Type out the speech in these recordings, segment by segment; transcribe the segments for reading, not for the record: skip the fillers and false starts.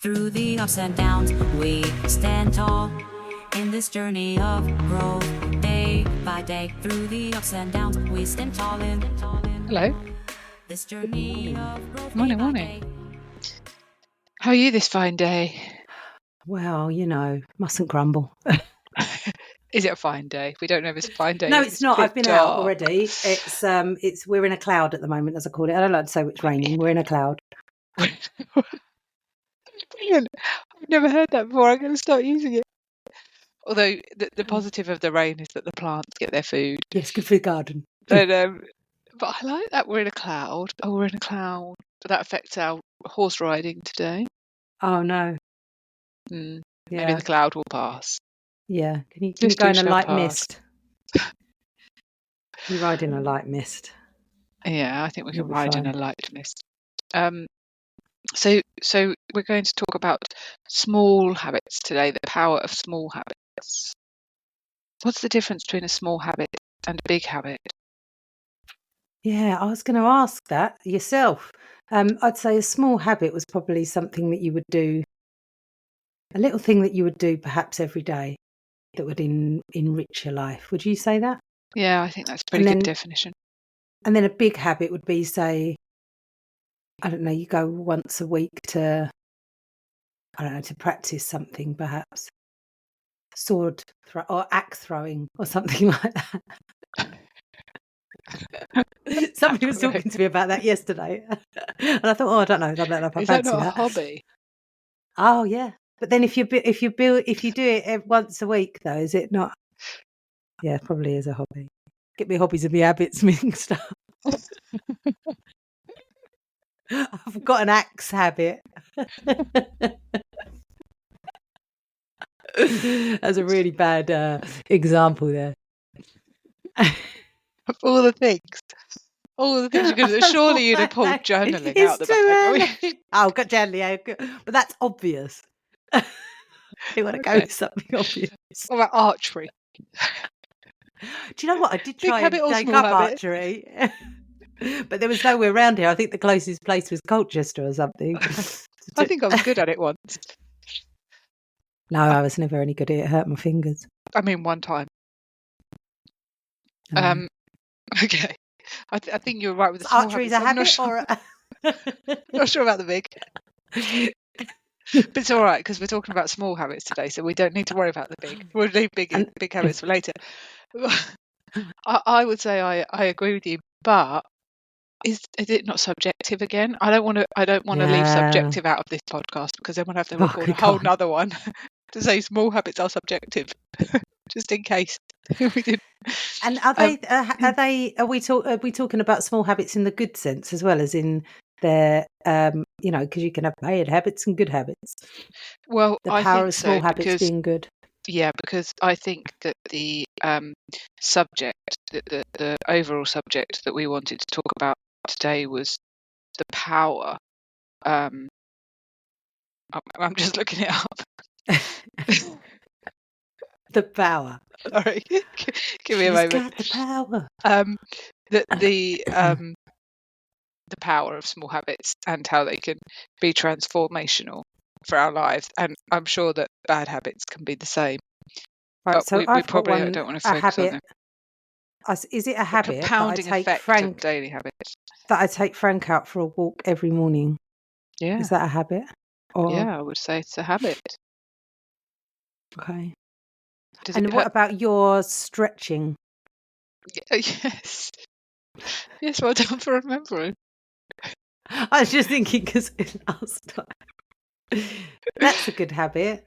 Through the ups and downs, we stand tall in this journey of growth. Day by day, through the ups and downs, we stand tall in. Hello. This journey of growth. Morning. How are you this fine day? Well, mustn't grumble. Is it a fine day? We don't know if it's a fine day. No, it's not. I've been out already. It's we're in a cloud at the moment, as I call it. I don't like to say it's raining. We're in a cloud. Brilliant. I've never heard that before. I'm going to start using it. Although the positive of the rain is that the plants get their food. Yes, good for the garden. But I like that we're in a cloud. Oh, we're in a cloud. That affects our horse riding today. Oh no. Yeah. Maybe the cloud will pass. Yeah. Can you go in a light mist? You ride in a light mist. Yeah, I think we can ride in a light mist. So we're going to talk about small habits today, the power of small habits. What's the difference between a small habit and a big habit? Yeah, I was going to ask that yourself. I'd say a small habit was probably something that you would do, a little thing that you would do perhaps every day that would enrich your life. Would you say that? Yeah, I think that's a pretty good definition. And then a big habit would be, say, I don't know, you go once a week to practice something, perhaps sword or axe throwing or something like that. Somebody was talking to me about that yesterday, and I thought, I don't know, I don't know if I fancy that. Is that not a hobby? Oh yeah, but then if you do it once a week, though, is it not? Yeah, probably is a hobby. Get me hobbies and me habits mixed up. I've got an axe habit. That's a really bad example there. Of all the things you could surely you'd have pulled journaling out the back. Oh, got journaling, but that's obvious. You want to go with something obvious. What about archery? Do you know what? I did try and take up archery, but there was nowhere around here. I think the closest place was Colchester or something. I think I was good at it once. No, I was never any good at it. It hurt my fingers. I mean, one time. Okay. I think you're right with the small archery's habits. A habit, not sure about the big. But it's all right because we're talking about small habits today, so we don't need to worry about the big. We'll leave big habits for later. I would say I agree with you, but is it not subjective again? I don't want to leave subjective out of this podcast because then we'll have to record a whole nother one to say small habits are subjective, just in case we did. And are we talking about small habits in the good sense as well as in their because you can have bad habits and good habits. Well, the power of small habits being good. Yeah, because I think that the subject, the overall subject that we wanted to talk about today was the power. I'm just looking it up. The power. Sorry, give me a moment. Got the power. The power of small habits and how they can be transformational for our lives, and I'm sure that bad habits can be the same. Right, but so we probably don't want to focus on them. Is it a habit? Compounding effect of daily habits. That I take Frank out for a walk every morning. Yeah. Is that a habit? Yeah, I would say it's a habit. Okay. What about your stretching? Yes. Yes, well done for remembering. I was just thinking because last time. That's a good habit.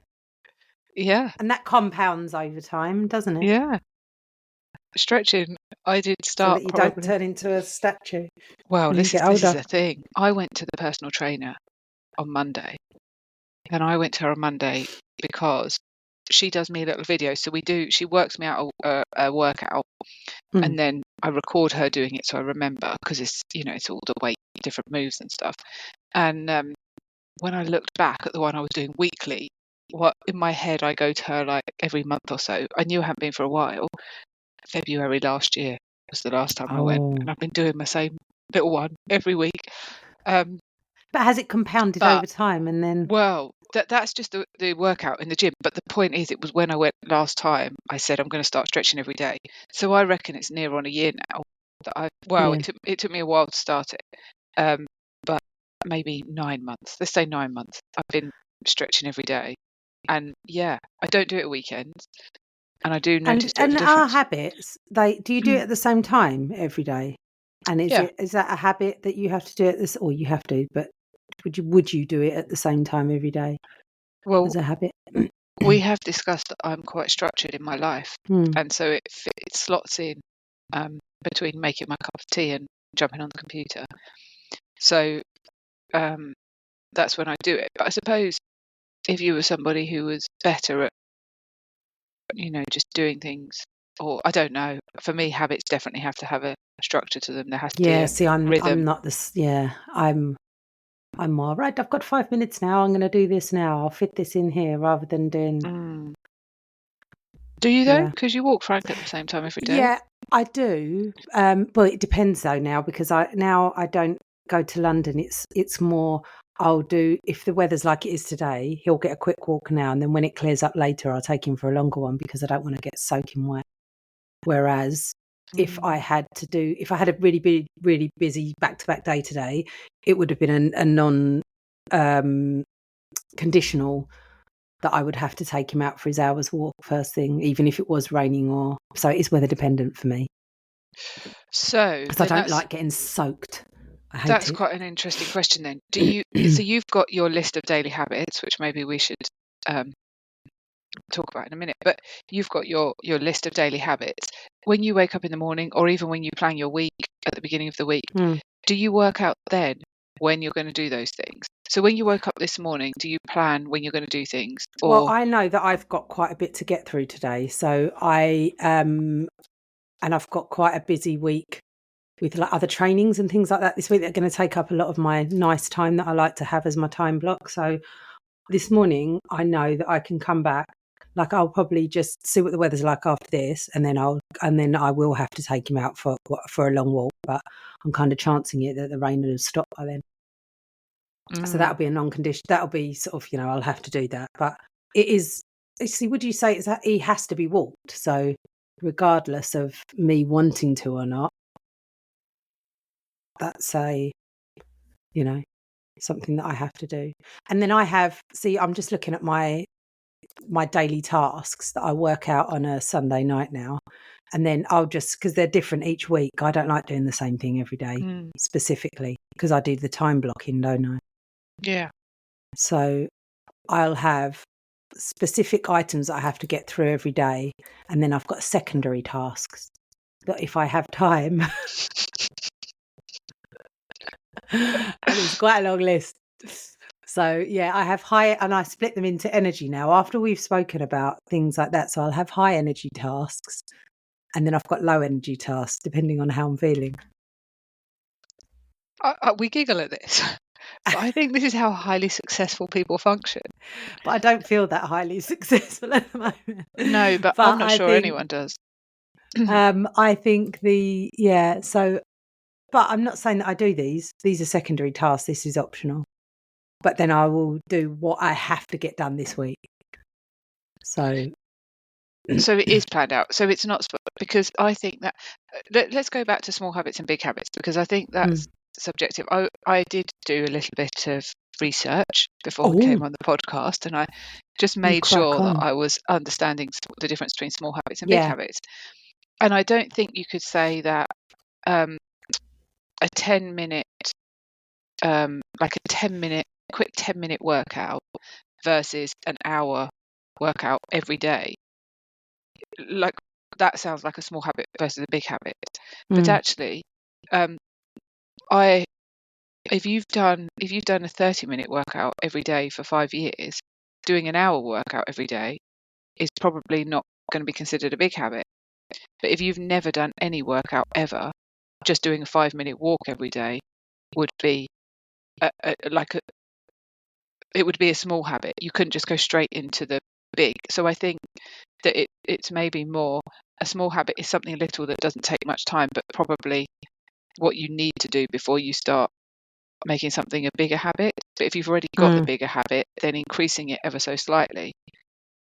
Yeah. And that compounds over time, doesn't it? Yeah. Stretching, I did start. So that you don't turn into a statue. Well, this is the thing. I went to the personal trainer on Monday. And I went to her on Monday because she does me a little video. So she works me out a workout. And then I record her doing it so I remember because it's all the weight, different moves and stuff. And when I looked back at the one I was doing weekly, in my head I go to her like every month or so. I knew I hadn't been for a while. February last year was the last time I went, and I've been doing my same little one every week. But has it compounded over time? And then that's just the workout in the gym. But the point is, it was when I went last time, I said I'm going to start stretching every day. So I reckon it's near on a year now that Yeah. it took me a while to start it. But maybe 9 months. Let's say 9 months. I've been stretching every day. And yeah, I don't do it at weekends. And I do notice a bit of a And our difference. habits, do you do it at the same time every day? And is that a habit that you have to do or you have to, but would you do it at the same time every day as a habit? We have discussed that I'm quite structured in my life, and so it slots in between making my cup of tea and jumping on the computer. So that's when I do it. But I suppose if you were somebody who was better at, just doing things, or I don't know, for me, habits definitely have to have a structure to them. There has to be a see, I'm rhythm. not this. Yeah, I'm more right. I've got 5 minutes now. I'm going to do this now. I'll fit this in here rather than doing. Do you though? Because you walk Frank at the same time every day. Yeah, I do. Well, it depends though now, because I don't go to London. It's more I'll do, if the weather's like it is today, he'll get a quick walk now, and then when it clears up later, I'll take him for a longer one because I don't want to get soaking wet. Whereas if I had a really busy back-to-back day today, it would have been a non conditional that I would have to take him out for his hour's walk first thing, even if it was raining so it is weather dependent for me. So because I don't like getting soaked. I hate that's it. quite an interesting question then. Do you so you've got your list of daily habits, which maybe we should talk about in a minute, but you've got your list of daily habits. When you wake up in the morning, or even when you plan your week at the beginning of the week, do you work out then when you're going to do those things? So when you woke up this morning, do you plan when you're going to do things? Well, I know that I've got quite a bit to get through today, so and I've got quite a busy week with like other trainings and things like that this week that are going to take up a lot of my nice time that I like to have as my time block. So this morning, I know that I can come back. Like, I'll probably just see what the weather's like after this, and then I will have to take him out for a long walk. But I'm kind of chancing it that the rain will stop by then. So that'll be a non-condition. That'll be sort of, I'll have to do that. But it is. See, would you say that he has to be walked? So regardless of me wanting to or not, that's something that I have to do. And then I'm just looking at my daily tasks that I work out on a Sunday night now. And then I'll just, because they're different each week, I don't like doing the same thing every day specifically, because I do the time blocking, don't I? Yeah. So I'll have specific items that I have to get through every day. And then I've got secondary tasks that if I have time, and it's quite a long list. So yeah, I have and I split them into energy now after we've spoken about things like that. So I'll have high energy tasks, and then I've got low energy tasks depending on how I'm feeling. We giggle at this, but I think this is how highly successful people function. But I don't feel that highly successful at the moment. No, but I'm not sure anyone does. I think but I'm not saying that I do these. These are secondary tasks. This is optional. But then I will do what I have to get done this week. So it is planned out. So it's not, because I think that let's go back to small habits and big habits, because I think that's subjective. I did do a little bit of research before we came on the podcast, and I just made sure that I was understanding the difference between small habits and big habits. And I don't think you could say that a 10-minute quick 10-minute workout versus an hour workout every day, like that sounds like a small habit versus a big habit. But actually, if you've done a 30-minute workout every day for 5 years, doing an hour workout every day is probably not going to be considered a big habit. But if you've never done any workout ever, just doing a 5-minute walk every day would be it would be a small habit. You couldn't just go straight into the big. So I think that it's maybe more a small habit is something little that doesn't take much time, but probably what you need to do before you start making something a bigger habit. But if you've already got the bigger habit, then increasing it ever so slightly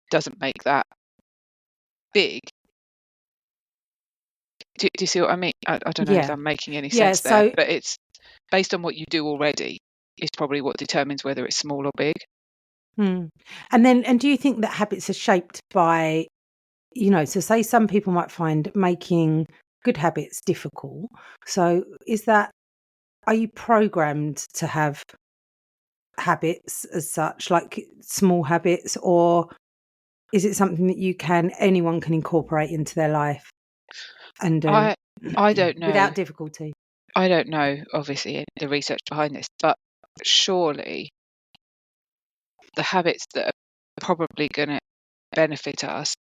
doesn't make that big. Do you see what I mean? I don't know if I'm making any sense there, but it's based on what you do already is probably what determines whether it's small or big. And do you think that habits are shaped by, so say some people might find making good habits difficult. So are you programmed to have habits as such, like small habits, or is it something that anyone can incorporate into their life and do? I don't know. Without difficulty. I don't know, obviously, the research behind this, but surely the habits that are probably going to benefit us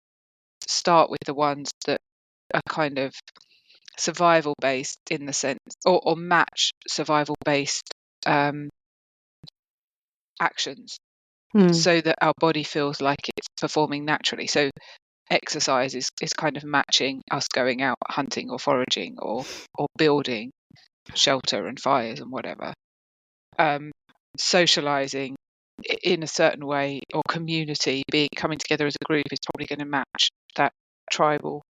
start with the ones that are kind of survival based in the sense, or match survival based actions, so that our body feels like it's performing naturally. So exercise is kind of matching us going out hunting or foraging or building shelter and fires and whatever. Socializing in a certain way, or community, coming together as a group, is probably going to match that tribal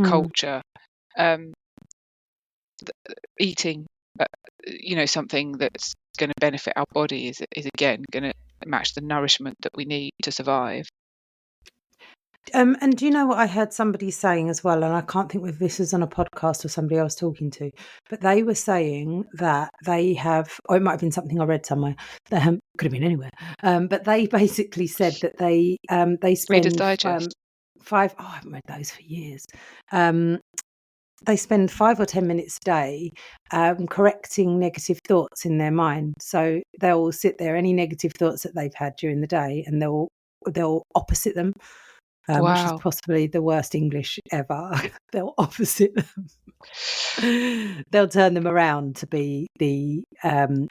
culture. Eating something that's going to benefit our body is again going to match the nourishment that we need to survive. And do you know what I heard somebody saying as well, and I can't think whether this was on a podcast or somebody I was talking to, but they were saying that they have, or it might have been something I read somewhere, could have been anywhere, but they basically said that they spend Reader's Digest. I haven't read those for years. They spend 5 or 10 minutes a day correcting negative thoughts in their mind. So they'll sit there, any negative thoughts that they've had during the day, and they'll opposite them. Which is possibly the worst English ever. They'll opposite them. They'll turn them around to be the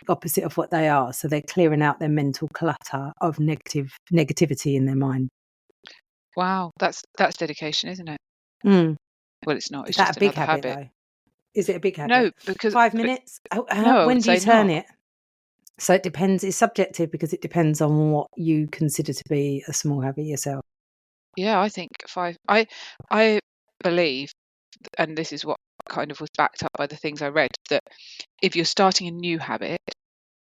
opposite of what they are. So they're clearing out their mental clutter of negativity in their mind. Wow, that's dedication, isn't it? Well, it's not. It's that just a big another habit. Though? Is it a big habit? No, because 5 minutes. No, when do you turn not. it? So it depends. It's subjective because it depends on what you consider to be a small habit yourself. Yeah, I think 5. I believe, and this is what kind of was backed up by the things I read, that if you're starting a new habit,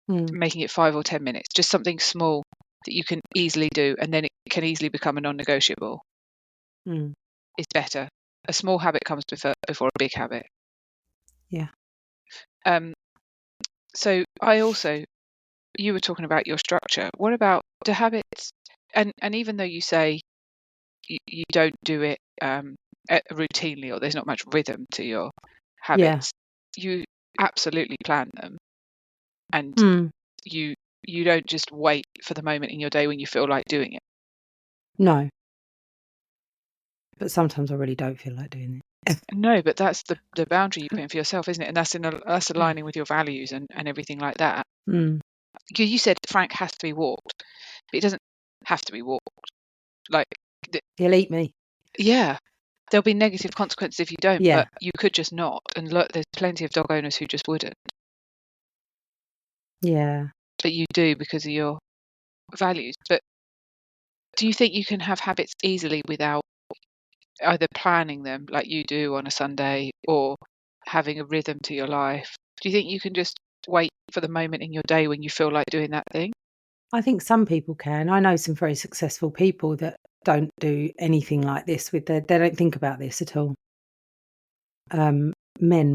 making it 5 or 10 minutes, just something small that you can easily do, and then it can easily become a non-negotiable, is better. A small habit comes before a big habit. Yeah. So you were talking about your structure. What about the habits? And even though you say you don't do it routinely, or there's not much rhythm to your habits, you absolutely plan them, and you don't just wait for the moment in your day when you feel like doing it. No, but sometimes I really don't feel like doing it. No, but that's the boundary you put in for yourself, isn't it? And that's aligning with your values and everything like that. You said Frank has to be walked, but it doesn't have to be walked. Like, he'll eat me. Yeah, there'll be negative consequences if you don't, but you could just not. And look, there's plenty of dog owners who just wouldn't. Yeah. But you do because of your values. But do you think you can have habits easily without either planning them like you do on a Sunday, or having a rhythm to your life? Do you think you can just wait for the moment in your day when you feel like doing that thing? I think some people can. I know some very successful people that don't do anything like this they don't think about this at all. Men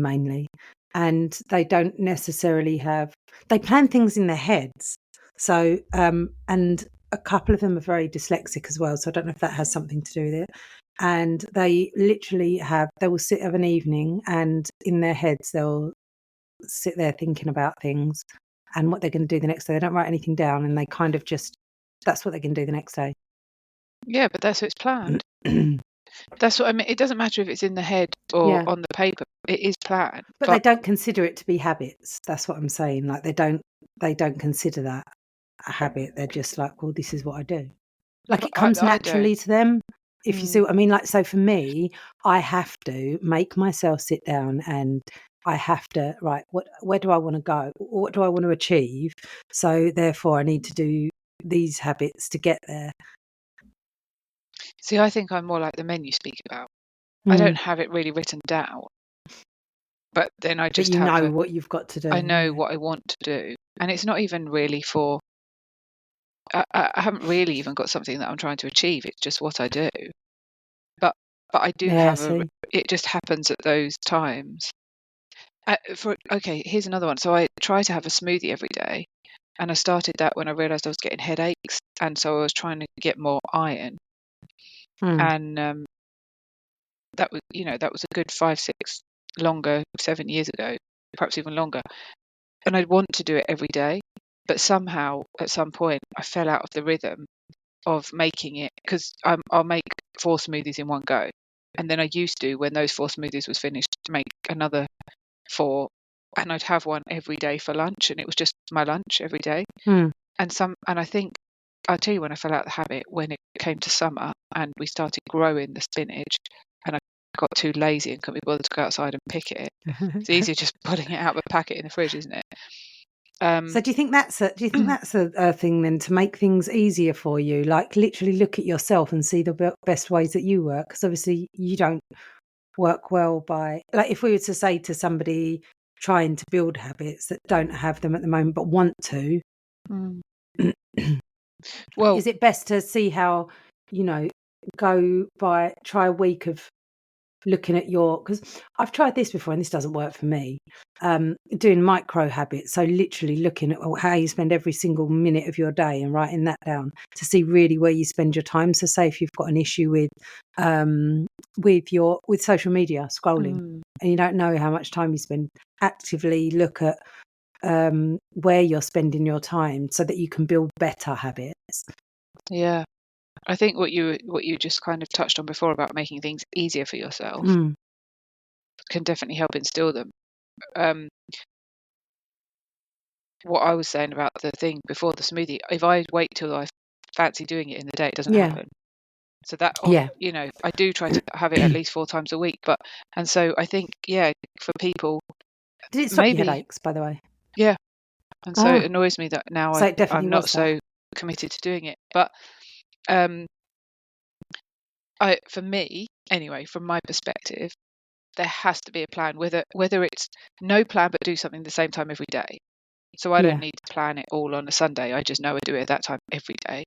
mainly. And they don't necessarily they plan things in their heads. So, and a couple of them are very dyslexic as well. So I don't know if that has something to do with it. And they literally they will sit of an evening, and in their heads, they'll sit there thinking about things and what they're going to do the next day. They don't write anything down, and they kind of that's what they're going to do the next day. Yeah, but that's how it's planned. That's what I mean. It doesn't matter if it's in the head or on the paper. It is planned. But they don't consider it to be habits. That's what I'm saying. Like they don't consider that a habit. They're just like, well, this is what I do. Like it comes naturally to them. If you see what I mean. Like, so for me, I have to make myself sit down and I have to, right, where do I want to go? What do I want to achieve? So therefore I need to do these habits to get there. See, I think I'm more like the men you speak about. I don't have it really written down, but then I But just you know what you've got to do. I know what I want to do. And it's not even really for, I haven't really even got something that I'm trying to achieve. It's just what I do. But I do have it just happens at those times. Okay, here's another one. So I try to have a smoothie every day. And I started that when I realised I was getting headaches. And so I was trying to get more iron. And that was a good 5, 6, longer, 7 years ago, perhaps even longer. And I'd want to do it every day. But somehow, at some point, I fell out of the rhythm of making it, because I'll make 4 smoothies in one go. And then I used to, when those 4 smoothies was finished, make another 4, and I'd have one every day for lunch, and it was just my lunch every day. And I think, I'll tell you when I fell out of the habit, when it came to summer and we started growing the spinach, and I got too lazy and couldn't be bothered to go outside and pick it. It's easier just putting it out of a packet in the fridge, isn't it? So do you think that's a thing then, to make things easier for you? Like literally look at yourself and see the best ways that you work, because obviously you don't work well by, like, if we were to say to somebody trying to build habits that don't have them at the moment but want to, well, is it best to see how, try a week of looking at because I've tried this before and this doesn't work for me, doing micro habits, so literally looking at how you spend every single minute of your day and writing that down to see really where you spend your time. So say if you've got an issue with social media scrolling and you don't know how much time you spend, actively look at where you're spending your time so that you can build better habits. Yeah, I think what you just kind of touched on before about making things easier for yourself can definitely help instill them. What I was saying about the thing before the smoothie, if I wait till I fancy doing it in the day, it doesn't happen. So that, I do try to have it at least 4 times a week. And so I think, for people, did it stop your headaches, by the way? Yeah. And so it annoys me that now so I'm not so committed to doing it. But for me, anyway, from my perspective, there has to be a plan, whether it's no plan but do something the same time every day. So I don't need to plan it all on a Sunday. I just know I do it at that time every day.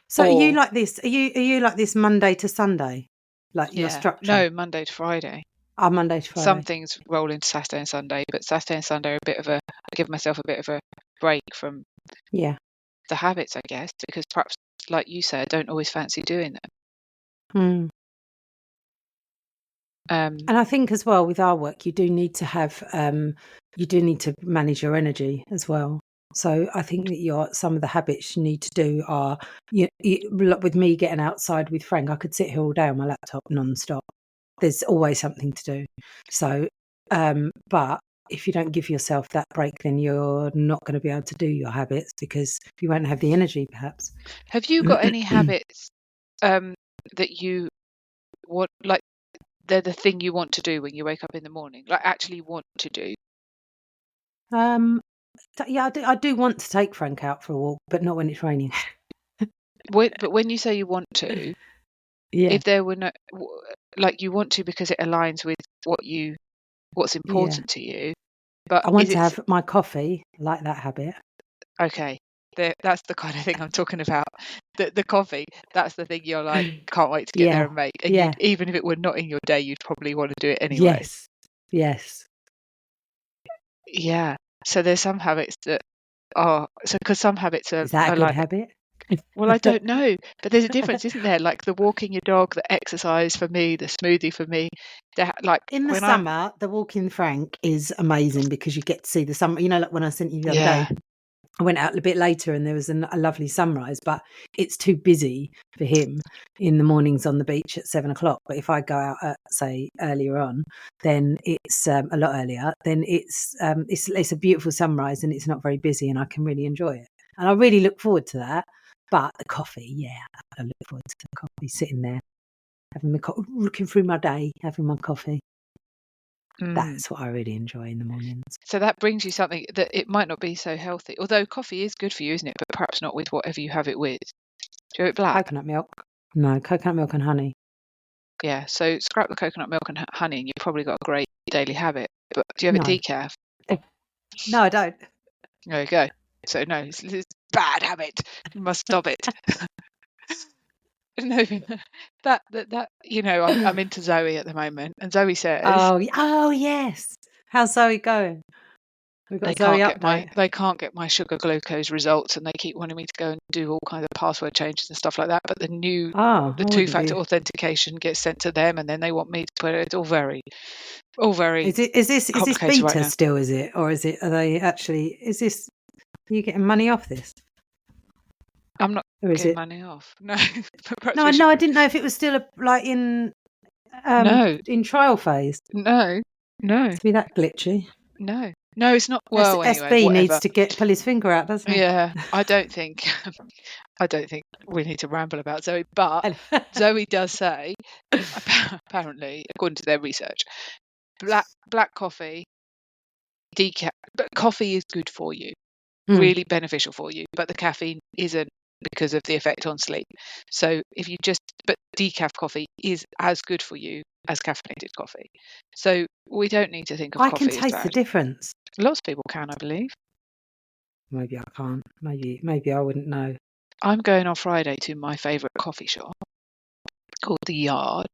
So are you like this? Are you like this Monday to Sunday? Like your structure? No, Monday to Friday. Monday to Friday. Some things roll into Saturday and Sunday, but Saturday and Sunday are I give myself a bit of a break from the habits, I guess, because perhaps, like you said, I don't always fancy doing them. And I think as well with our work, you do need to have, you do need to manage your energy as well. So I think that some of the habits you need to do are, with me getting outside with Frank, I could sit here all day on my laptop non-stop. There's always something to do. So, but if you don't give yourself that break, then you're not going to be able to do your habits because you won't have the energy, perhaps. Have you got any habits that you want, like, they're the thing you want to do when you wake up in the morning, like actually want to do? I do want to take Frank out for a walk, but not when it's raining. But when you say you want to, if there were no, like, you want to because it aligns with what's important to you. But I want to have my coffee, I like that habit. Okay. That's the kind of thing I'm talking about. The coffee, that's the thing you're like, can't wait to get there and make. And even if it were not in your day, you'd probably want to do it anyway. Yes. Yeah. So there's some habits that are, because some habits are. Is that a good habit? Well, I don't know, but there's a difference, isn't there? Like the walking your dog, the exercise for me, the smoothie for me. Like in the summer, the walking Frank is amazing because you get to see the summer. Like when I sent you the other day, I went out a bit later and there was a lovely sunrise, but it's too busy for him in the mornings on the beach at 7:00. But if I go out at, say, earlier on, then it's a lot earlier. Then it's a beautiful sunrise and it's not very busy and I can really enjoy it. And I really look forward to that. But the coffee, I look forward to the coffee, sitting there, having looking through my day, having my coffee. That's what I really enjoy in the mornings. So that brings you something that it might not be so healthy, although coffee is good for you, isn't it? But perhaps not with whatever you have it with. Do you have it black? Coconut milk. No, coconut milk and honey. Yeah, so scrap the coconut milk and honey and you've probably got a great daily habit. But do you have a decaf? No, I don't. There you go. So no, it's a bad habit. You must stop it. No, that I'm into Zoe at the moment, and Zoe says, oh yes. How's Zoe going? We've got Zoe update. They can't get my sugar glucose results, and they keep wanting me to go and do all kinds of password changes and stuff like that. But the two-factor authentication gets sent to them, and then they want me to put it. It's all very. Is this beta right still? Is it, or is it? Are they actually? Is this? Are you getting money off this? I'm not getting money off. No. No, I didn't know if it was still in trial phase. No. To be that glitchy. No, it's not. Well, SB anyway, needs to pull his finger out, doesn't he? Yeah, I don't think we need to ramble about Zoe, but Zoe does say, apparently, according to their research, black coffee, decaf, but coffee is good for you, really beneficial for you, but the caffeine isn't because of the effect on sleep. So but decaf coffee is as good for you as caffeinated coffee. So we don't need to think of coffee as bad. I can taste the difference. Lots of people can, I believe. Maybe I can't. Maybe I wouldn't know. I'm going on Friday to my favourite coffee shop called The Yard,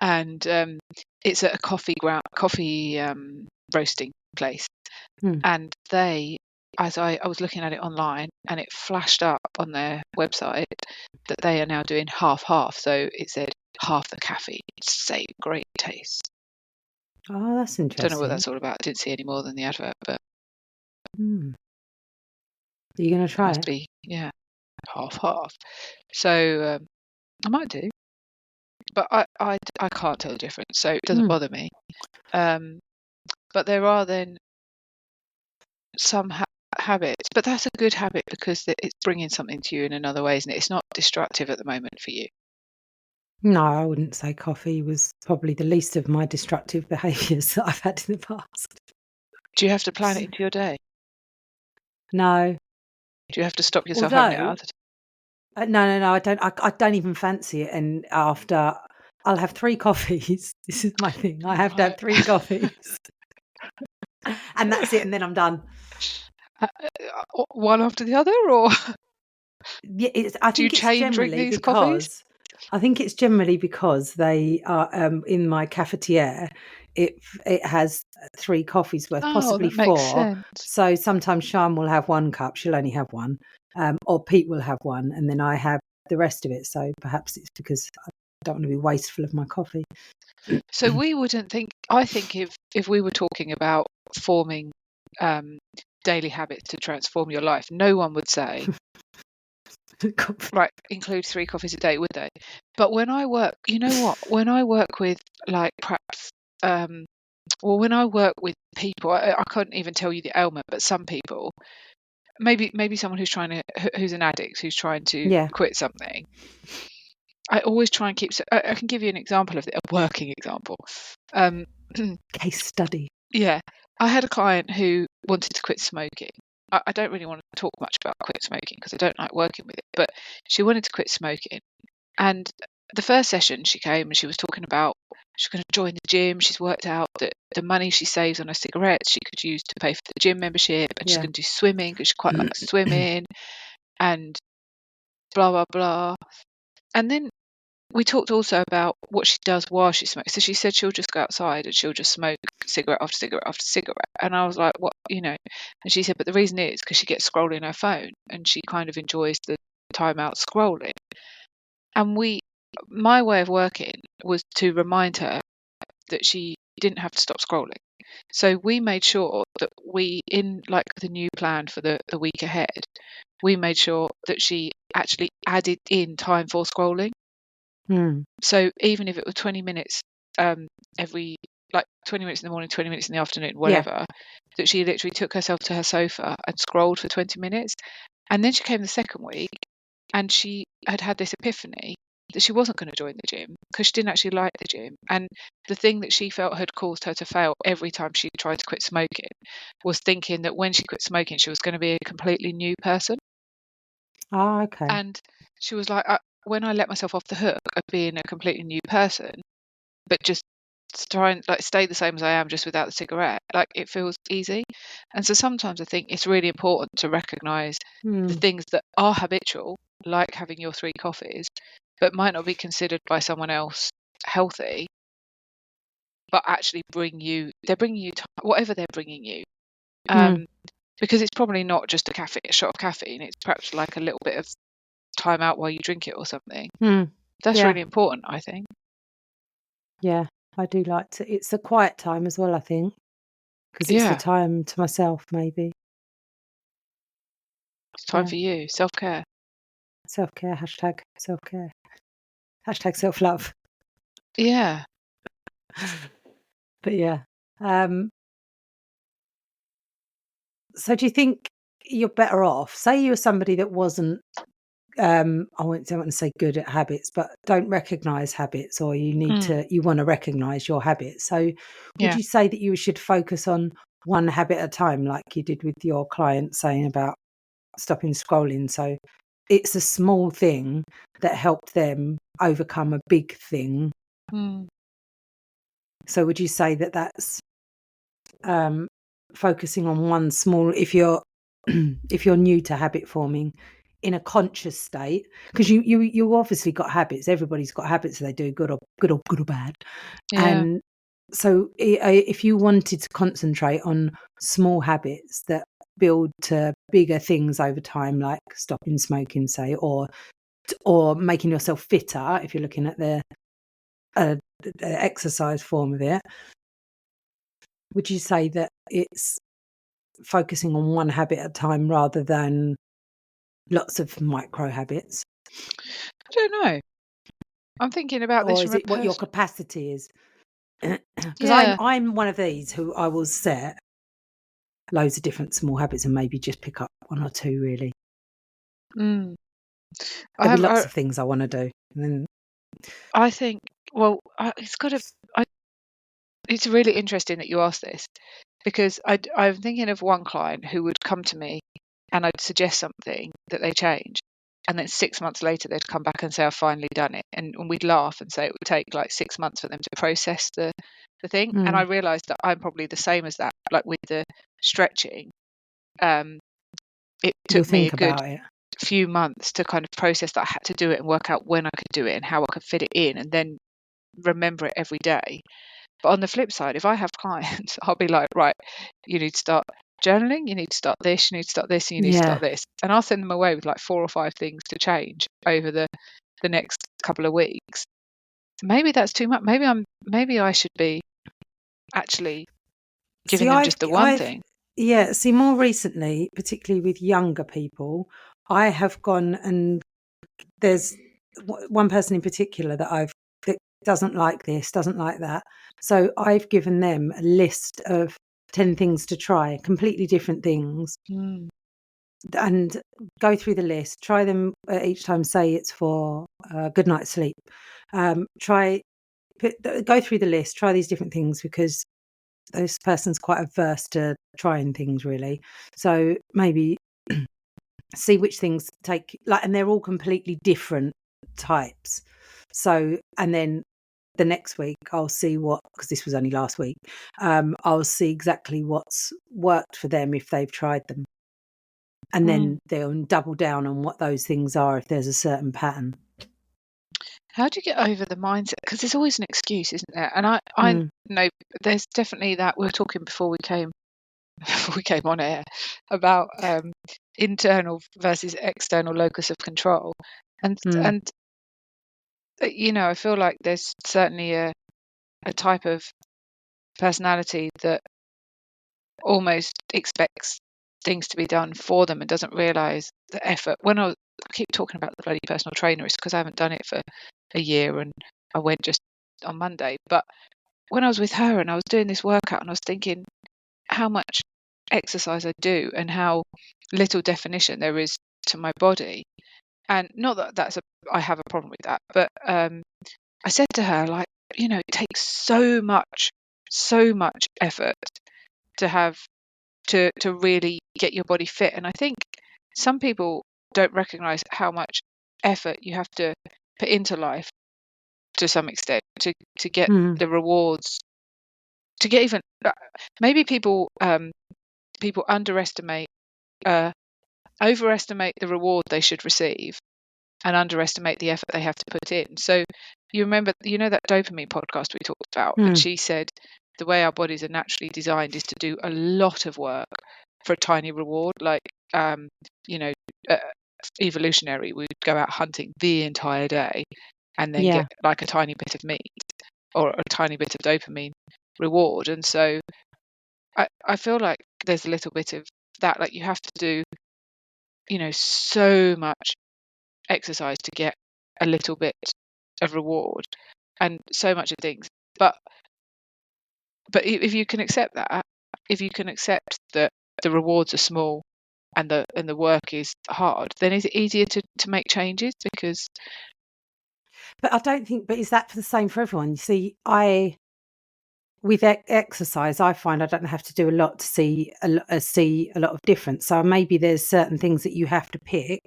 and it's at a coffee roasting place. And I was looking at it online, and it flashed up on their website that they are now doing half. So it said half the caffeine, same great taste. Oh, that's interesting. Don't know what that's all about. I didn't see any more than the advert, but. Are you going to try it? Yeah, half. So I might do, but I can't tell the difference, so it doesn't bother me. But there are then some habits, but that's a good habit because it's bringing something to you in another way, isn't it? It's not destructive at the moment for you. No, I wouldn't say coffee was probably the least of my destructive behaviours that I've had in the past. Do you have to plan it into your day? No. Do you have to stop yourself having it out? No, I don't. I don't even fancy it. And after, I'll have 3 coffees. This is my thing. I have to have 3 coffees, and that's it. And then I'm done. One after the other, or I think it's generally because I think it's generally because they are in my cafetiere. It has 3 coffees worth, possibly 4. So sometimes Sian will have 1 cup. She'll only have 1. Or Pete will have 1, and then I have the rest of it. So perhaps it's because I don't want to be wasteful of my coffee. So we wouldn't think. I think if we were talking about forming daily habits to transform your life, no one would say, right, include 3 coffees a day, would they? But when I work, you know what? When I work with perhaps. When I work with people, I couldn't even tell you the ailment, but some people, maybe someone who's an addict, who's trying to quit something. I always try and keep. I can give you an example of a working example. Case study. Yeah, I had a client who wanted to quit smoking. I don't really want to talk much about quit smoking because I don't like working with it, but she wanted to quit smoking, and the first session she came and she was talking about she's going to join the gym. She's worked out that the money she saves on her cigarettes she could use to pay for the gym membership, and she's going to do swimming because she quite likes swimming, and blah blah blah. And then we talked also about what she does while she smokes. So she said she'll just go outside and she'll just smoke cigarette after cigarette after cigarette. And I was like, what, And she said, but the reason is because she gets scrolling her phone and she kind of enjoys the time out scrolling. And my way of working was to remind her that she didn't have to stop scrolling. So we made sure that in the new plan for the week ahead, we made sure that she actually added in time for scrolling. So even if it were 20 minutes every 20 minutes in the morning, 20 minutes in the afternoon, whatever, that she literally took herself to her sofa and scrolled for 20 minutes. And then she came the second week and she had this epiphany that she wasn't going to join the gym because she didn't actually like the gym. And the thing that she felt had caused her to fail every time she tried to quit smoking was thinking that when she quit smoking, she was going to be a completely new person. Oh, okay. And she was like, when I let myself off the hook of being a completely new person, but just try and like stay the same as I am, just without the cigarette, like it feels easy. And so sometimes I think it's really important to recognize the things that are habitual, like having your 3 coffees, but might not be considered by someone else healthy, but actually they're bringing you whatever they're bringing you. Because it's probably not just a shot of caffeine, it's perhaps like a little bit of time out while you drink it or something. That's Yeah. really important, I think. Yeah, I do like to. It's a quiet time as well, I think, because it's the time to myself, maybe. It's time for you, self-care. Self-care, hashtag self-care, hashtag self-love. Yeah. But yeah. So do you think you're better off? Say you were somebody that wasn't, I don't want to say good at habits, but don't recognise habits, or you want to recognise your habits. So would you say that you should focus on one habit at a time, like you did with your client saying about stopping scrolling? So it's a small thing that helped them overcome a big thing. So would you say that that's focusing on one small, if you're new to habit forming in a conscious state, because you obviously got habits, everybody's got habits they do, good or bad. And so if you wanted to concentrate on small habits that build to bigger things over time, like stopping smoking, say, or making yourself fitter, if you're looking at the exercise form of it, would you say that it's focusing on one habit at a time rather than lots of micro habits? I don't know. I'm thinking about this. Or is it what your capacity is? Because Yeah. I'm one of these who I will set loads of different small habits and maybe just pick up one or two, really. There'll be lots of things I want to do. And then I think, well, it's really interesting that you asked this, because I'm thinking of one client who would come to me and I'd suggest something that they change, and then 6 months later they'd come back and say, I've finally done it, and we'd laugh and say it would take like 6 months for them to process the thing. And I realized that I'm probably the same as that. Like with the stretching, it took me a good few months to kind of process that I had to do it and work out when I could do it and how I could fit it in, and then remember it every day. But on the flip side, if I have clients, I'll be like, right, you need to start journaling, you need to start this, you need to start this, and you need to start this. And I'll send them away with like 4 or 5 things to change over the next couple of weeks. Maybe that's too much. Maybe I should be actually giving them just the one thing. Yeah, see, more recently, particularly with younger people, I have gone, and there's one person in particular that doesn't like this, doesn't like that. So I've given them a list of 10 things to try, completely different things, and go through the list, try them each time, say it's for a good night's sleep. Go through the list, try these different things, because this person's quite averse to trying things, really. So maybe see which things take, like, and they're all completely different types. So, and then the next week I'll see because this was only last week, I'll see exactly what's worked for them if they've tried them. And then they'll double down on what those things are if there's a certain pattern. How do you get over the mindset? Because there's always an excuse, isn't there? And I know there's definitely that. We were talking before we came on air about internal versus external locus of control, and I feel like there's certainly a type of personality that almost expects things to be done for them and doesn't realize the effort. When I keep talking about the bloody personal trainer, it's because I haven't done it for a year, and I went just on Monday. But when I was with her and I was doing this workout, and I was thinking how much exercise I do and how little definition there is to my body, And not that I have a problem with that, but I said to her, like, it takes so much effort to have to really get your body fit. And I think some people don't recognize how much effort you have to put into life to some extent to get the rewards, to get even maybe people overestimate the reward they should receive and underestimate the effort they have to put in. So you remember, that dopamine podcast we talked about, and she said the way our bodies are naturally designed is to do a lot of work for a tiny reward. Like, evolutionary, we'd go out hunting the entire day and then get like a tiny bit of meat or a tiny bit of dopamine reward. And so I feel like there's a little bit of that, like you have to do, so much exercise to get a little bit of reward and so much of things. But if you can accept that, if you can accept that the rewards are small and the work is hard, then is it easier to make changes? Because but I don't think, but is that the same for everyone? You see, with exercise, I find I don't have to do a lot to see a lot of difference. So maybe there's certain things that you have to pick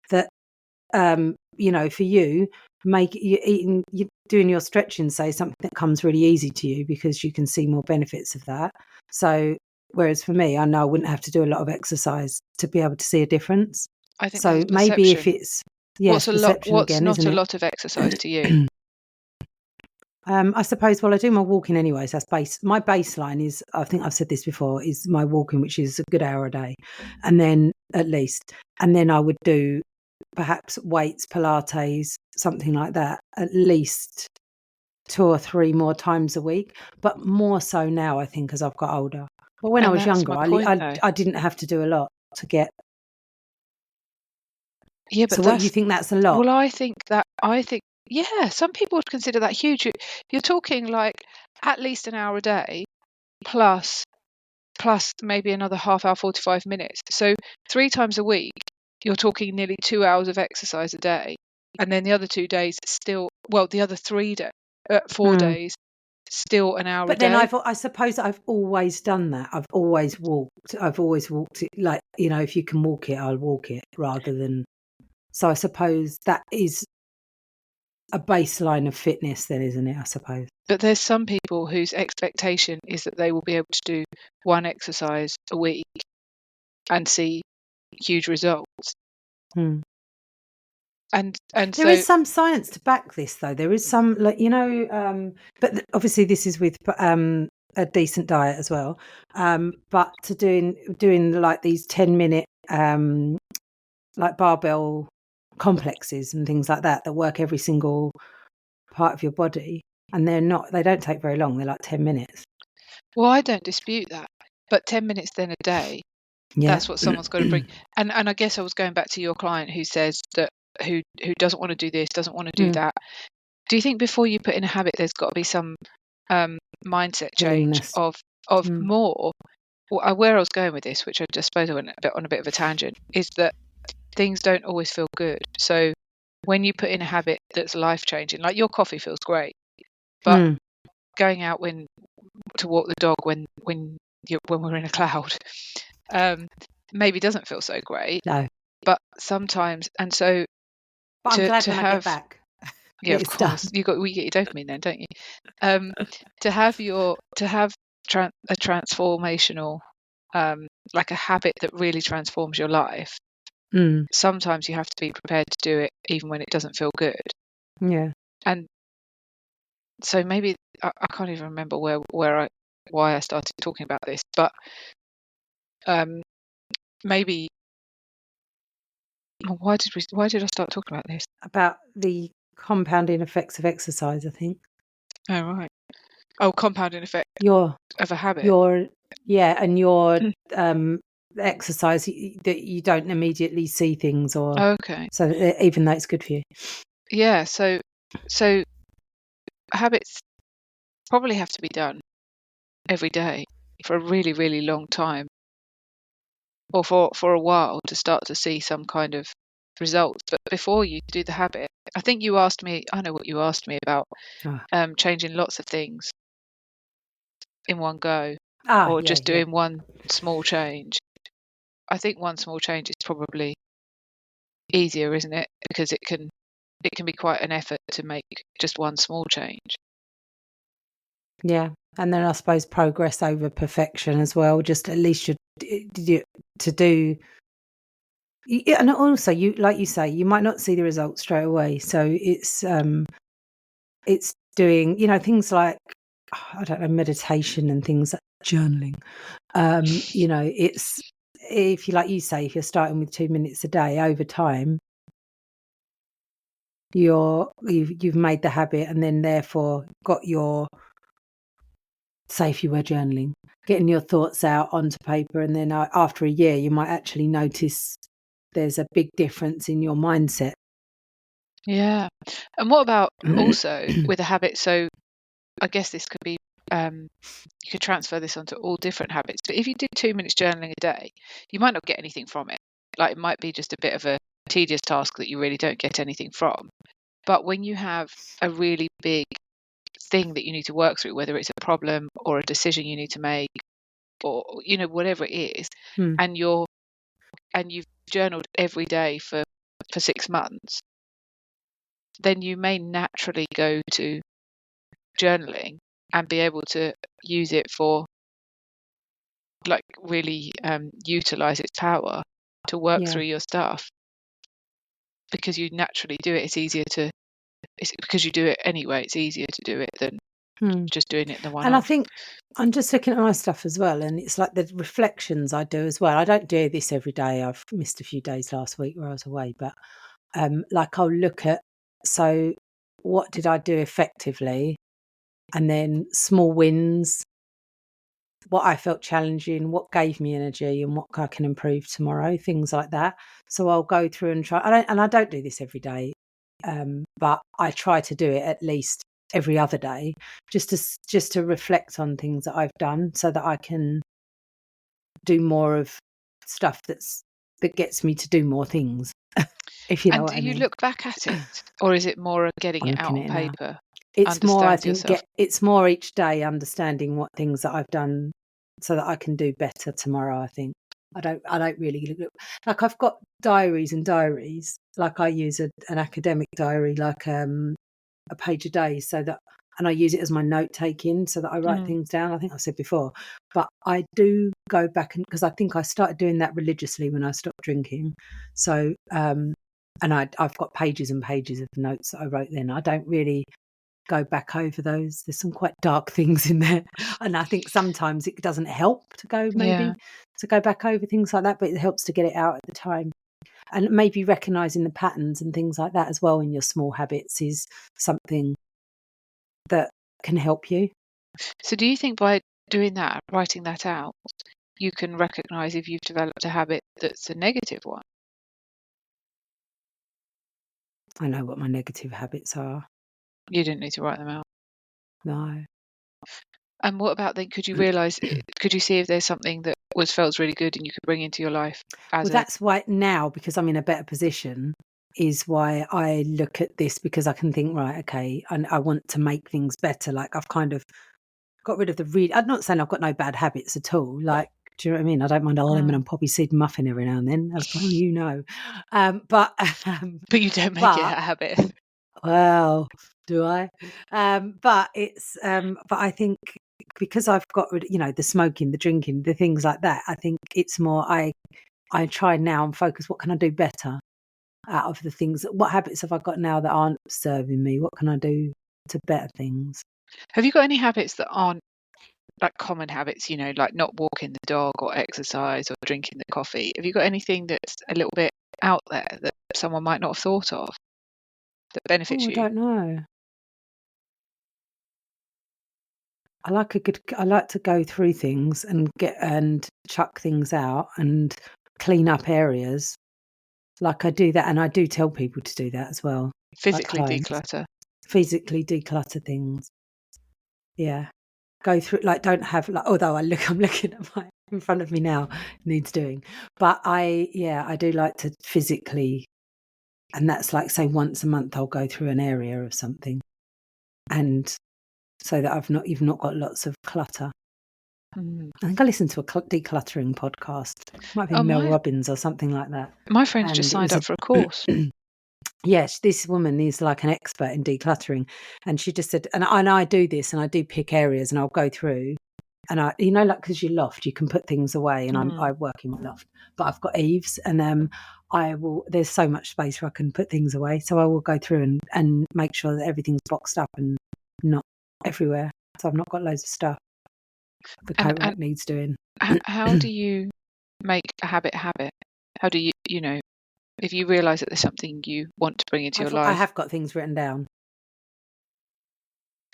that, for you, make you doing your stretching, say, something that comes really easy to you because you can see more benefits of that. So whereas for me, I know I wouldn't have to do a lot of exercise to be able to see a difference. I think so maybe if it's what's perception what's again, not isn't a it? lot of exercise to you? I suppose, I do my walking anyway, so that's my baseline is, I think I've said this before, is my walking, which is a good hour a day, and then at least, and then I would do perhaps weights, Pilates, something like that, at least 2 or 3 more times a week, but more so now, I think, as I've got older. But when I was that's younger, my point, I didn't have to do a lot to get. Yeah, but So what, you think that's a lot? Well, I think yeah, some people would consider that huge. You're talking like at least an hour a day plus maybe another half hour, 45 minutes. So 3 times a week, you're talking nearly 2 hours of exercise a day. And then the other 2 days the other 4 days, still an hour a day. But then I suppose I've always done that. I've always walked it, like, if you can walk it, I'll walk it rather than. So I suppose that is a baseline of fitness then, isn't it, I suppose? But there's some people whose expectation is that they will be able to do one exercise a week and see huge results. And there is some science to back this, though. There is some, like, but obviously this is with a decent diet as well. But to doing like these 10-minute like barbell complexes and things like that work every single part of your body, and they don't take very long. They're like 10 minutes. Well, I don't dispute that, but 10 minutes then a day, that's what someone's got to bring. And I guess I was going back to your client who says that who doesn't want to do this, doesn't want to do that. Do you think before you put in a habit, there's got to be some mindset change of more? Where I was going with this, which I just suppose I went on a bit of a tangent, is that things don't always feel good. So when you put in a habit that's life changing, like your coffee feels great, but going out to walk the dog when we're in a cloud maybe doesn't feel so great. No, but sometimes, and so. But I'm glad when I get back. Yeah, of course. We get your dopamine then, don't you? To have a transformational, like a habit that really transforms your life. Sometimes you have to be prepared to do it, even when it doesn't feel good. Yeah. And so maybe I can't even remember why I started talking about this, but maybe. Why did I start talking about this? About the compounding effects of exercise, I think. Oh, right. Oh, compounding effect of a habit. And your exercise, that you don't immediately see things, or okay. So even though it's good for you. Yeah. So habits probably have to be done every day for a really, really long time, or for a while, to start to see some kind of results. But before you do the habit, I think you asked me, I know what you asked me about, changing lots of things in one go, or yeah, just doing one small change. I think one small change is probably easier, isn't it? Because it can be quite an effort to make just one small change. Yeah. And then I suppose progress over perfection as well. Just at least to do. And also, you like you say, you might not see the results straight away. So it's doing, things like, I don't know, meditation and things like journaling. It's, if you, like you say, if you're starting with 2 minutes a day, over time, you've made the habit, and then therefore got your, say if you were journaling, getting your thoughts out onto paper, and then after a year you might actually notice there's a big difference in your mindset. Yeah. And what about also with a habit? So I guess this could be, you could transfer this onto all different habits. But if you do 2 minutes journaling a day, you might not get anything from it. Like, it might be just a bit of a tedious task that you really don't get anything from. But when you have a really big thing that you need to work through, whether it's a problem or a decision you need to make, or whatever it is, and you've journaled every day for 6 months, then you may naturally go to journaling and be able to use it for, like, really utilize its power to work through your stuff, because you naturally do it. It's because you do it anyway, it's easier to do it than just doing it the one And off. I think I'm just looking at my stuff as well, and it's like the reflections I do as well. I don't do this every day. I've missed a few days last week where I was away, but like I'll look at, so what did I do effectively, and then small wins, what I felt challenging, what gave me energy, and what I can improve tomorrow, things like that. So I'll go through and try. I don't do this every day, but I try to do it at least every other day, just to reflect on things that I've done, so that I can do more of stuff that gets me to do more things. If you know and what do I you mean. look back at it, or is it more getting I'm it out looking on at it now. paper? It's more, I think, Yourself. it's more each day understanding what things that I've done, so that I can do better tomorrow. I think I don't really look, like, I've got diaries and diaries. Like, I use an academic diary, like a page a day, so that, and I use it as my note taking, so that I write things down. I think I've said before, but I do go back, and because I think I started doing that religiously when I stopped drinking. So and I've got pages and pages of notes that I wrote then. I don't really go back over those. There's some quite dark things in there, and I think sometimes it doesn't help to go back over things like that, but it helps to get it out at the time. And maybe recognizing the patterns and things like that as well in your small habits is something that can help you. So do you think by doing that, writing that out, you can recognize if you've developed a habit that's a negative one? I know what my negative habits are. You didn't need to write them out. No. And what about then, could you see if there's something that felt really good and you could bring into your life as that's why now, because I'm in a better position, is why I look at this, because I can think, right, okay, and I want to make things better. Like, I've kind of got rid of I'm not saying I've got no bad habits at all. Like, do you know what I mean? I don't mind a lemon and poppy seed muffin every now and then, as well, you know. But you don't make it a habit. Well, do I? But it's but I think, because I've got rid, the smoking, the drinking, the things like that, I think it's more, I try now and focus, what can I do better out of the things, what habits have I got now that aren't serving me, what can I do to better things. Have you got any habits that aren't like common habits, like not walking the dog or exercise or drinking the coffee? Have you got anything that's a little bit out there that someone might not have thought of that benefits you? I don't know. I like to go through things and chuck things out and clean up areas. Like, I do that, and I do tell people to do that as well. Physically like declutter. Physically declutter things. Yeah. Go through, like, don't have, like, although I'm looking at my in front of me now, needs doing. But I do like to physically And that's like, say, once a month I'll go through an area of something, and so that you've not got lots of clutter. I think I listened to a decluttering podcast. Might be Mel Robbins or something like that. My friend's just signed up for a course. Yes, this woman is like an expert in decluttering, and she just said, and I do this, and I do pick areas, and I'll go through, and like, because you loft, you can put things away, and I work in my loft, but I've got eaves, and there's so much space where I can put things away, so I will go through and make sure that everything's boxed up and not everywhere, so I've not got loads of stuff. The coat rack needs doing. How do you make a habit? How do you, if you realise that there's something you want to bring into your life? I have got things written down.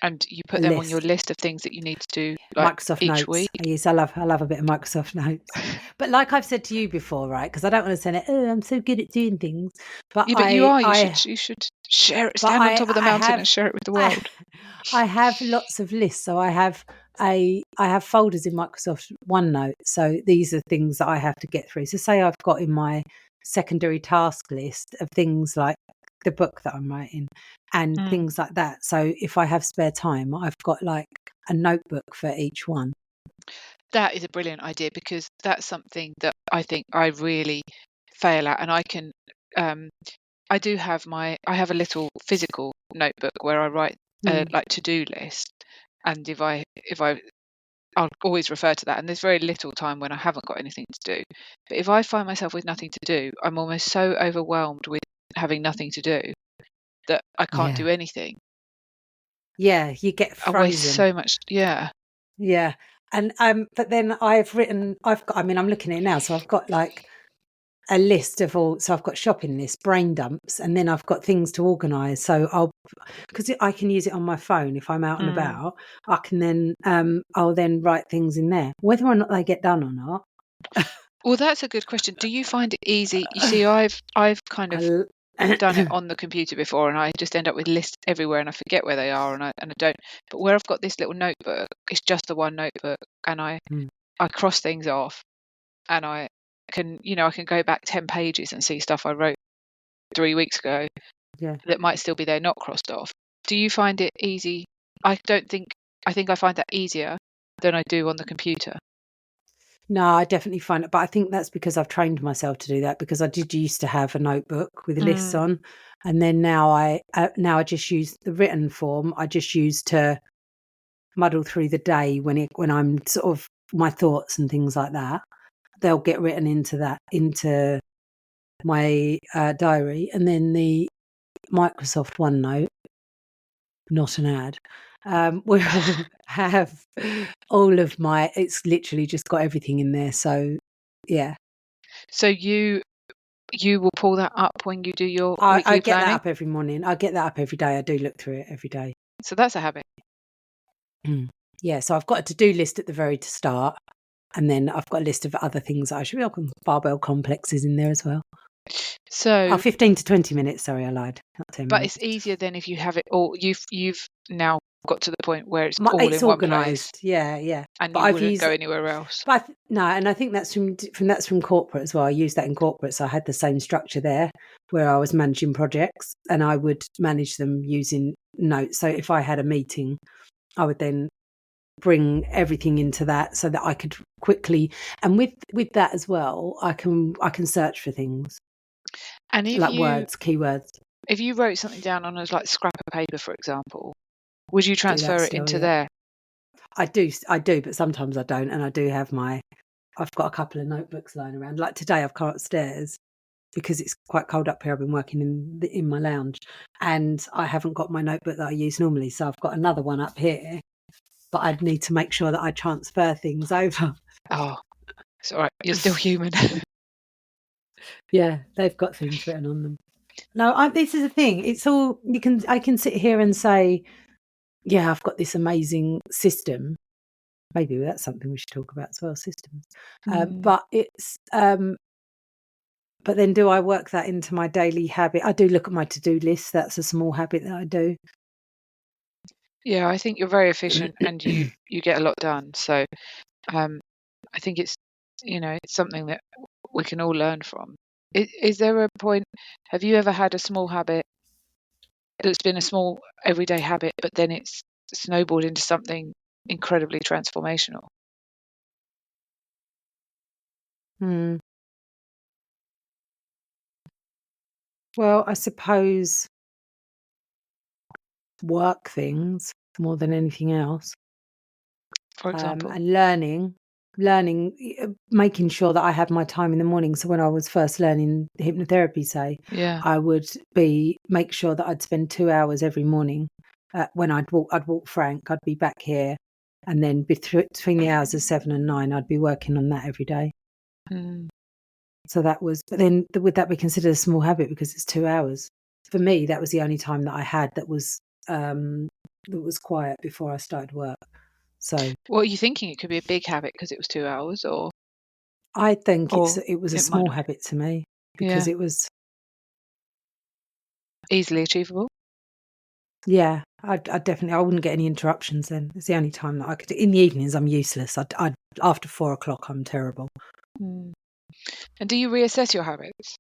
And you put them on your list of things that you need to do, like Microsoft each Notes. week? Yes, I love a bit of Microsoft Notes. But like I've said to you before, right? Because I don't want to say, I'm so good at doing things. But yeah, but you are. You should share it. Stand on top of the mountain and share it with the world. I have lots of lists. So I have folders in Microsoft OneNote. So these are things that I have to get through. So say I've got in my secondary task list of things like the book that I'm writing and things like that. So if I have spare time, I've got like a notebook for each one. That is a brilliant idea, because that's something that I think I really fail at. And I can, I have a little physical notebook where I write like to-do list. And I'll always refer to that. And there's very little time when I haven't got anything to do. But if I find myself with nothing to do, I'm almost so overwhelmed with having nothing to do that I can't do anything. Yeah, you get frozen. I waste so much. Yeah. And but then I'm looking at it now, so I've got like a list of so I've got shopping lists, brain dumps, and then I've got things to organise. So because I can use it on my phone if I'm out and about, I can then I'll then write things in there, whether or not they get done or not. Well, that's a good question. Do you find it easy? You see, I've kind of done it on the computer before, and I just end up with lists everywhere, and I forget where they are, and I don't. But where I've got this little notebook, it's just the one notebook, and I cross things off, and I can go back 10 pages and see stuff I wrote 3 weeks ago that might still be there, not crossed off. Do you find it easy? I think I find that easier than I do on the computer. No, I definitely find it, but I think that's because I've trained myself to do that, because I did used to have a notebook with lists on, and then now I just use the written form. I just use to muddle through the day when I'm sort of my thoughts and things like that. They'll get written into my diary, and then the Microsoft OneNote, not an ad, will have all of it's literally just got everything in there. So yeah. So you will pull that up when you do your weekly I get planning? that up every morning. I get that up every day. I do look through it every day. So that's a habit. Yeah, so I've got a to-do list at the very start, and then I've got a list of other things that I should be on. Barbell complexes in there as well. So 15 to 20 minutes. Sorry, I lied. Not 10 but minutes. it's easier than if you have it all. You've now got to the point where it's all in one place. Yeah. And you wouldn't go anywhere else. But no, and I think that's from corporate as well. I used that in corporate, so I had the same structure there, where I was managing projects, and I would manage them using notes. So if I had a meeting, I would then bring everything into that so that I could quickly, and with that as well, I can search for things, and like words, keywords. If you wrote something down on a scrap of paper, for example, would you transfer it into there? I do, but sometimes I don't, and I do have I've got a couple of notebooks lying around. Like today, I've come upstairs because it's quite cold up here. I've been working in my lounge, and I haven't got my notebook that I use normally, so I've got another one up here. But I'd need to make sure that I transfer things over. Oh, it's all right. You're still human. Yeah, they've got things written on them. No, this is the thing. It's all I can sit here and say, yeah, I've got this amazing system. Maybe that's something we should talk about as well, systems. But it's, but then do I work that into my daily habit? I do look at my to-do list. That's a small habit that I do. Yeah, I think you're very efficient and you get a lot done. So I think it's, it's something that we can all learn from. Is there a point? Have you ever had a small habit that's been a small everyday habit, but then it's snowballed into something incredibly transformational? Hmm. Well, I suppose work things more than anything else. For example? And learning, making sure that I had my time in the morning. So when I was first learning hypnotherapy, say, Yeah. I would make sure that I'd spend 2 hours every morning. When I'd walk Frank, I'd be back here, and then between the hours of 7 and 9, I'd be working on that every day. Mm. So that was, but then would that be considered a small habit because it's 2 hours? For me, that was the only time that I had that was quiet before I started work. So What are you thinking? It could be a big habit because it was 2 hours, or I think or it was a it might small not. habit to me Yeah. because it was, Easily achievable. yeah, I definitely, I wouldn't get any interruptions then. It's the only time that I could. In the evenings, I'm useless. I after 4 o'clock, I'm terrible. Mm. And do you reassess your habits?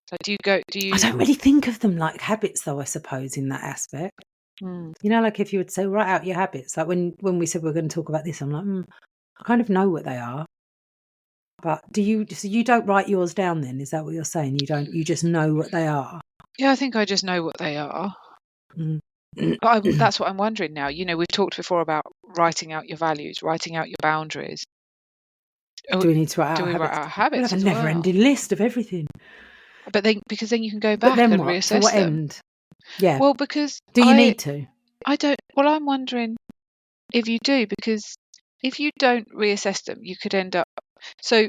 So do I you? don't really think of them like habits, though, I suppose, in that aspect. Mm. You know, like if you would say, write out your habits, like when we said we're going to talk about this, I'm like, I kind of know what they are. But so you don't write yours down then? Is that what you're saying? You just know what they are? Yeah, I think I just know what they are. Mm. But that's what I'm wondering now. You know, we've talked before about writing out your values, writing out your boundaries. Do we need to write out Do our we write habits? our We'll habits have a as well? never-ending list of everything. But because then you can go But back then and what? To reassess what them. end? Yeah. Well, because Do you need to? I don't. Well, I'm wondering if you do, because if you don't reassess them, you could end up. So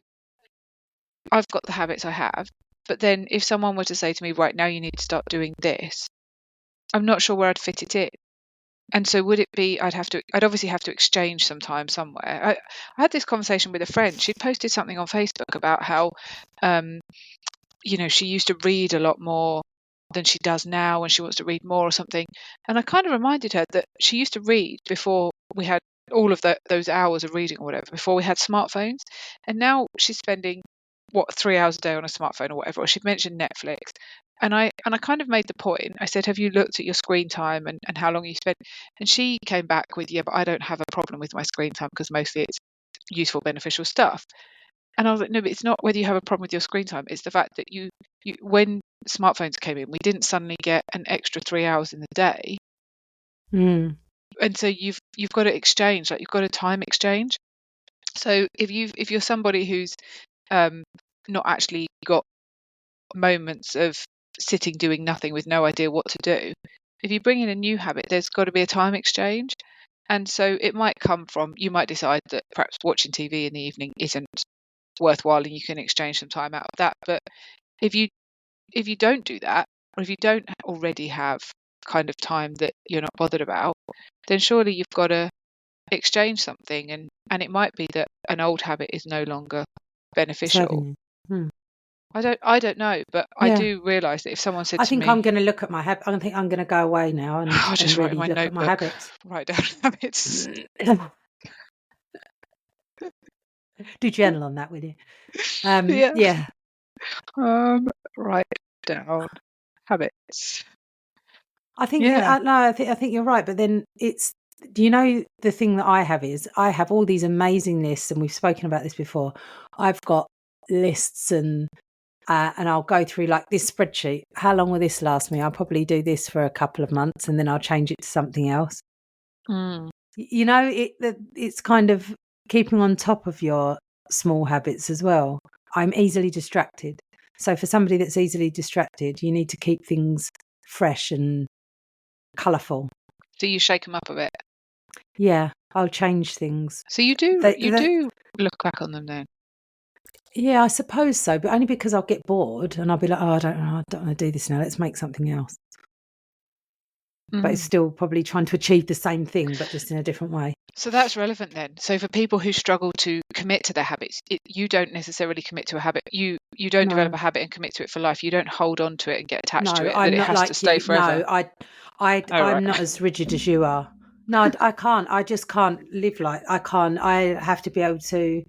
I've got the habits I have, but then if someone were to say to me, right now you need to start doing this, I'm not sure where I'd fit it in. And so would it be I'd obviously have to exchange some time somewhere. I had this conversation with a friend. She'd posted something on Facebook about how she used to read a lot more than she does now, and she wants to read more or something. And I kind of reminded her that she used to read before we had all of those hours of reading or whatever, before we had smartphones. And now she's spending 3 hours a day on a smartphone or whatever. Or she'd mentioned Netflix. And I kind of made the point. I said, have you looked at your screen time and how long you spend? And she came back with, yeah, but I don't have a problem with my screen time because mostly it's useful, beneficial stuff. And I was like, no, but it's not whether you have a problem with your screen time. It's the fact that you when smartphones came in, we didn't suddenly get an extra 3 hours in the day. Mm. And so you've got to exchange, like you've got a time exchange. So if you're somebody who's not actually got moments of sitting doing nothing with no idea what to do, if you bring in a new habit, there's got to be a time exchange. And so it might come from, you might decide that perhaps watching TV in the evening isn't worthwhile and you can exchange some time out of that. But if you don't do that, or if you don't already have kind of time that you're not bothered about, then surely you've got to exchange something, and it might be that an old habit is no longer beneficial. Serving you. Mm. I don't know, but I Yeah. do realise that if someone said I to think I'm me, going to look at my habits. I think I'm going to go away now I'll just and write in really my look at my notebook, habits. write down habits. Do journal on that, will you? Yeah. Yeah. Write down habits. I think Yeah. I think you're right. But then do you know the thing that I have is I have all these amazing lists, and we've spoken about this before. I've got lists and I'll go through like this spreadsheet. How long will this last me? I'll probably do this for a couple of months and then I'll change it to something else. Mm. You know, it's kind of keeping on top of your small habits as well. I'm easily distracted. So for somebody that's easily distracted, you need to keep things fresh and colourful. So you shake them up a bit. Yeah, I'll change things. So you do look back on them then. Yeah, I suppose so, but only because I'll get bored and I'll be like, oh, I don't want to do this now. Let's make something else. But it's still probably trying to achieve the same thing, but just in a different way. So that's relevant then. So for people who struggle to commit to their habits, you don't necessarily commit to a habit. You don't develop a habit and commit to it for life. You don't hold on to it and get attached to it. I'm that not it has like to stay you. forever. No, I'm not as rigid as you are. No, I can't. I just can't live like I can't. I have to be able to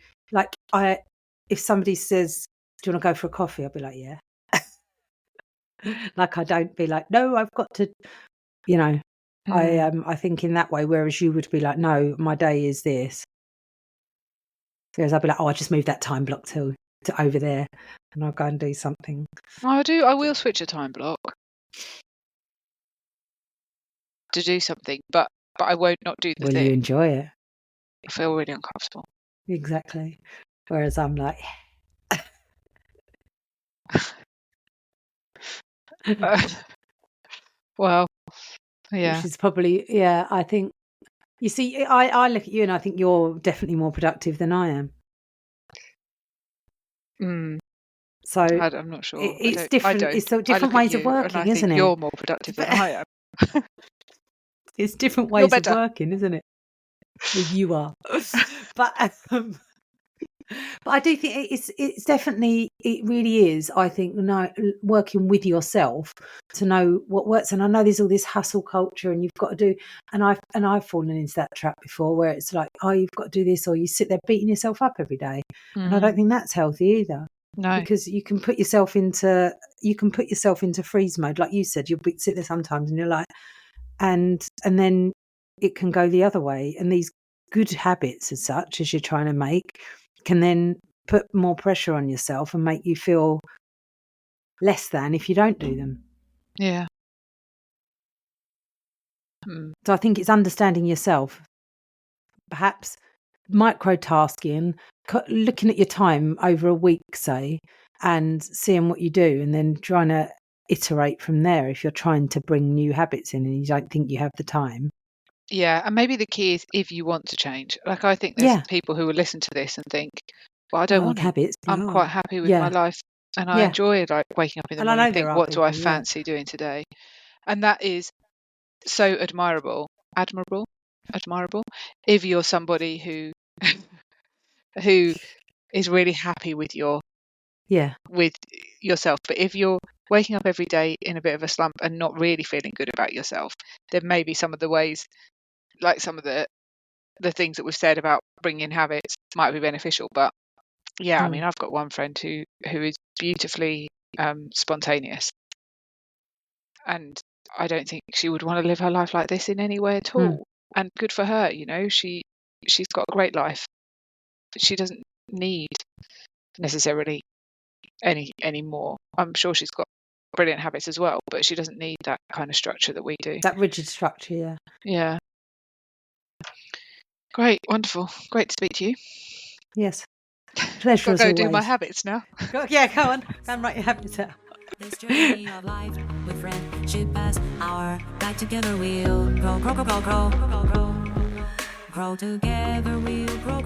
if somebody says do you want to go for a coffee? I'll be like, yeah. Like I don't be like, no, I've got to, you know. I think in that way, whereas you would be like, no, my day is this. Whereas I'd be like, oh, I just moved that time block to over there, and I'll go and do something. I will switch a time block to do something, but I won't not do the Will thing. you enjoy it? I feel really uncomfortable. Exactly. Whereas I'm like, well, yeah. which is probably, yeah, I think, you see, I look at you and I think you're definitely more productive than I am. So I'm not sure. It's different. It's so different ways of working, isn't it? You're more productive than I am. It's different ways of working, isn't it? Well, you are. But I do think it's definitely, it really is, I think, working with yourself to know what works. And I know there's all this hustle culture and you've got to do, and I've fallen into that trap before where it's like, oh, you've got to do this, or you sit there beating yourself up every day. And I don't think that's healthy either. No. Because you can put yourself into freeze mode, like you said. You'll sit there sometimes and you're like, and then it can go the other way. And these good habits, as such as you're trying to make, can then put more pressure on yourself and make you feel less than if you don't do them. Yeah. So I think it's understanding yourself, perhaps micro-tasking, looking at your time over a week, say, and seeing what you do, and then trying to iterate from there if you're trying to bring new habits in and you don't think you have the time. Yeah, and maybe the key is if you want to change. Like, I think there's people who will listen to this and think, well, I don't want habits. I'm quite happy with my life, and I enjoy like waking up in the morning and think, what do I fancy doing today? And that is so admirable if you're somebody who is really happy with yourself. But if you're waking up every day in a bit of a slump and not really feeling good about yourself, then maybe some of the ways, like some of the things that we've said about bringing habits, might be beneficial. But yeah, I mean, I've got one friend who is beautifully spontaneous, and I don't think she would want to live her life like this in any way at all. And good for her, you know, she's got a great life. She doesn't need necessarily any more. I'm sure she's got brilliant habits as well, but she doesn't need that kind of structure that we do. That rigid structure, yeah. Great, wonderful, great to speak to you. Yes, pleasure. I've got to go do my habits now. Go on, and write your habits out. This journey of life with friendship as our guide, together we'll grow together we'll grow